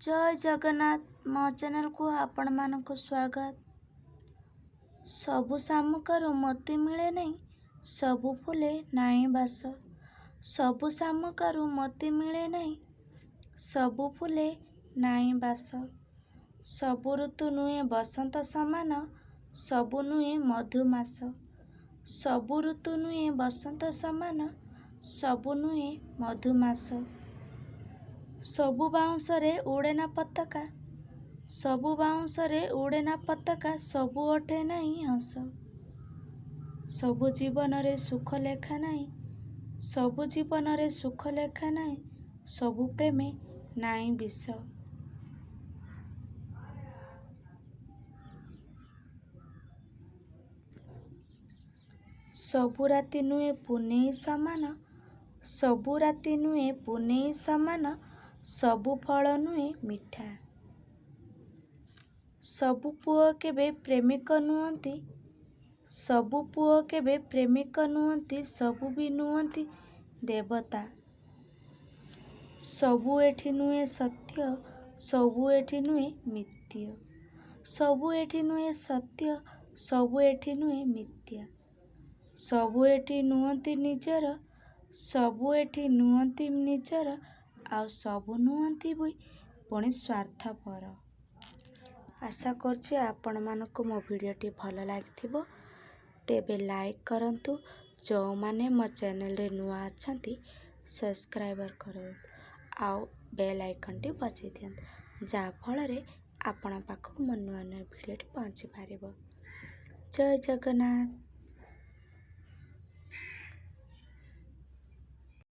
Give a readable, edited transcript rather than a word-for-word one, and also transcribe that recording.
जय जगन्नाथ मो चैनल को आपण मानक स्वागत। सबु शामुकारू मोती मिले नहीं, सबु फुले नाई बास। सबु शामुकारू मोती मिले नहीं, सबु फुले नाई बास। सबु ऋतु नुहे बसंत समान, सबु नुहे मधुमास। सबु ऋतु नुहे बसंत समान, सबु नुहे मधुमास। सबु बाउंसरे उड़े ना पताका, सबु बाउंसरे उड़े ना पताका, सबु ओठे नहीं हस। सबु जीवन रे सुख लेखा नहीं, सबु जीवन रे सुख लेखा नहीं, सबु प्रेमे नाई विष। सबु राति नुहे पुनेई समान, सबु राति नुहे पुनेई समान, सबु फल नुहे मिठा। सबु पुओ केबे प्रेमिक नुहंती, सबु पुओ केबे प्रेमिक नुहंती, सबु भी नुहंती देवता। सबु एठी नुहे सत्य, सबु एठी नुहे मिथ्या। सबु एठी नुहे सत्य, सबु एठी नुहे मिथ्या। सबु एठी नुहंती निजर, सबु एठी नुहंती निजर, आउ सबु नुहंती भी पुणी स्वार्थपर। आशा करछि आपण मानक मो वीडियोटी भल लागिथिबो। तेबे लाइक करंतु, जो माने मो चैनल रे नुआ अछंती सब्सक्राइबर करंतु, आउ बेल आइकन टी बजाई दियंतु, जा फल रे आपण पाखक मो नुआ नुआ वीडियोटी पहुंची पारिबो। जय जगन्नाथ।